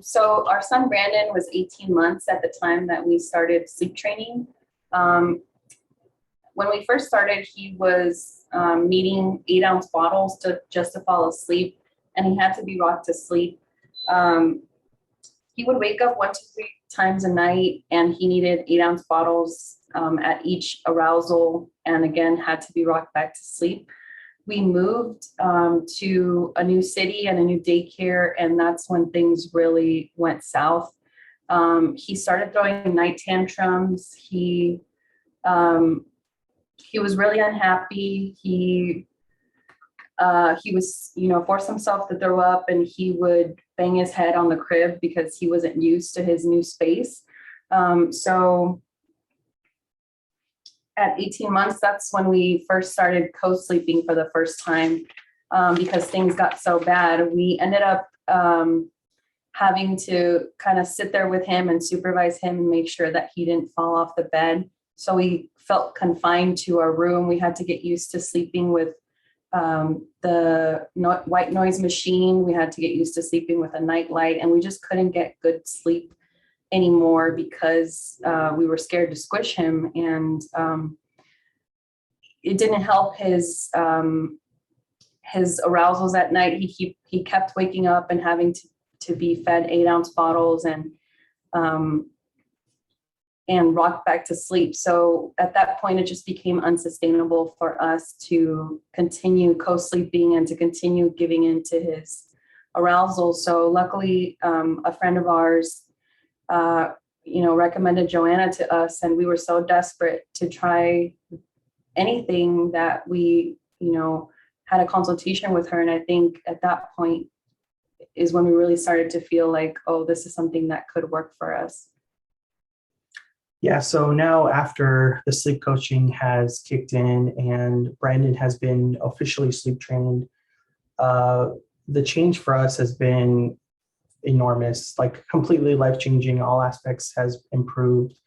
So our son Brandon was 18 months at the time that we started sleep training. When we first started, he was needing 8-ounce bottles just to fall asleep, and he had to be rocked to sleep. He would wake up 1 to 3 times a night, and he needed 8-ounce bottles at each arousal, and again had to be rocked back to sleep. We moved to a new city and a new daycare, and that's when things really went south. He started throwing night tantrums. He was really unhappy. He was, forced himself to throw up, and he would bang his head on the crib because he wasn't used to his new space. So at 18 months, that's when we first started co-sleeping for the first time, because things got so bad. We ended up having to kind of sit there with him and supervise him and make sure that he didn't fall off the bed. So we felt confined to our room. We had to get used to sleeping with the white noise machine. We had to get used to sleeping with a night light, and we just couldn't get good sleep anymore because we were scared to squish him, and it didn't help his arousals at night. He kept waking up and having to be fed 8-ounce bottles and rocked back to sleep. So at that point, it just became unsustainable for us to continue co-sleeping and to continue giving into his arousal. So luckily, a friend of ours recommended Joanna to us, and we were so desperate to try anything that we, had a consultation with her. And I think at that point is when we really started to feel like, oh, this is something that could work for us. Yeah, so now after the sleep coaching has kicked in and Brandon has been officially sleep trained, the change for us has been enormous, like completely life-changing. All aspects has improved.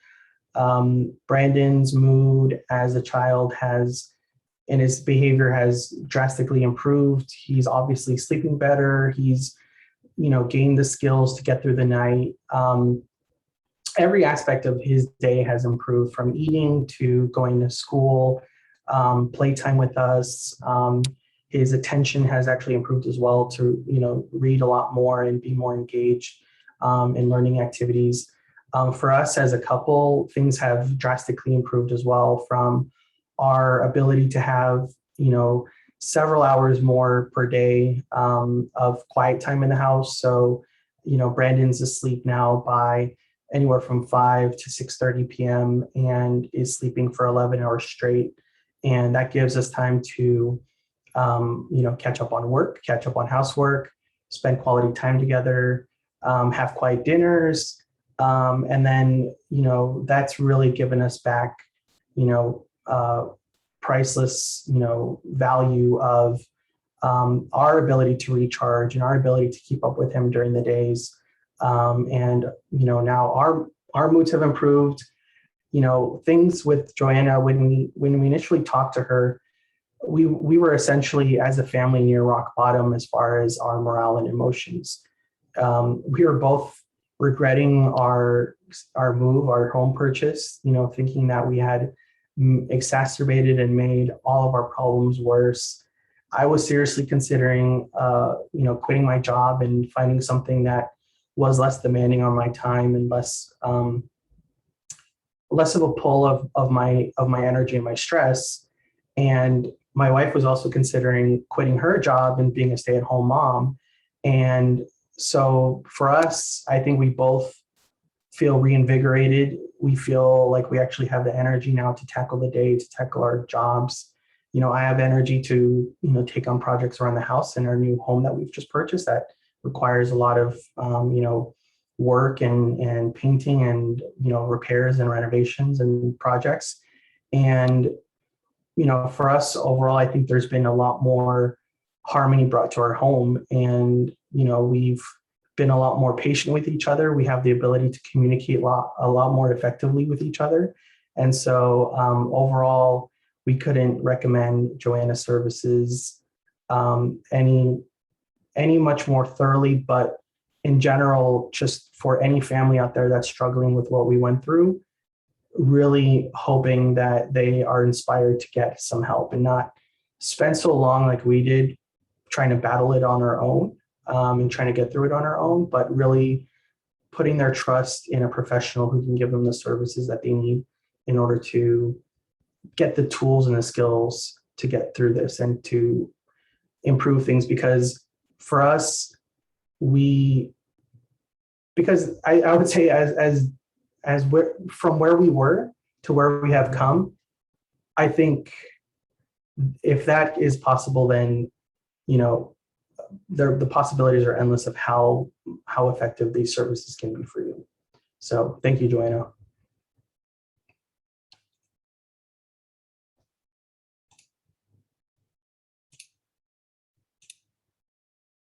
Brandon's mood as a child and his behavior has drastically improved. He's obviously sleeping better. He's, gained the skills to get through the night. Every aspect of his day has improved, from eating to going to school, playtime with us. His attention has actually improved as well to, read a lot more and be more engaged in learning activities. For us as a couple, things have drastically improved as well, from our ability to have, several hours more per day of quiet time in the house. So, Brandon's asleep now by anywhere from 5 to 6:30 p.m. and is sleeping for 11 hours straight. And that gives us time to, catch up on work, catch up on housework, spend quality time together, have quiet dinners. And then, that's really given us back, priceless, value of our ability to recharge and our ability to keep up with him during the days. And, now our moods have improved. Things with Joanna, when we initially talked to her, we were essentially, as a family, near rock bottom as far as our morale and emotions. We were both regretting our move, our home purchase, thinking that we had exacerbated and made all of our problems worse. I was seriously considering, quitting my job and finding something that was less demanding on my time and less of a pull of my energy and my stress. And my wife was also considering quitting her job and being a stay-at-home mom. And so for us, I think we both feel reinvigorated. We feel like we actually have the energy now to tackle the day, to tackle our jobs. I have energy to, take on projects around the house in our new home that we've just purchased that requires a lot of, work and painting and, repairs and renovations and projects. And, for us overall, I think there's been a lot more harmony brought to our home. And, we've been a lot more patient with each other. We have the ability to communicate a lot more effectively with each other. And so overall, we couldn't recommend Joanna's services any much more thoroughly. But in general, just for any family out there that's struggling with what we went through, really hoping that they are inspired to get some help and not spend so long like we did trying to battle it on our own, and trying to get through it on our own, but really putting their trust in a professional who can give them the services that they need in order to get the tools and the skills to get through this and to improve things. Because for us, because I would say as we're from where we were to where we have come, I think if that is possible, then, you know, the possibilities are endless of how effective these services can be for you. So thank you, Joanna.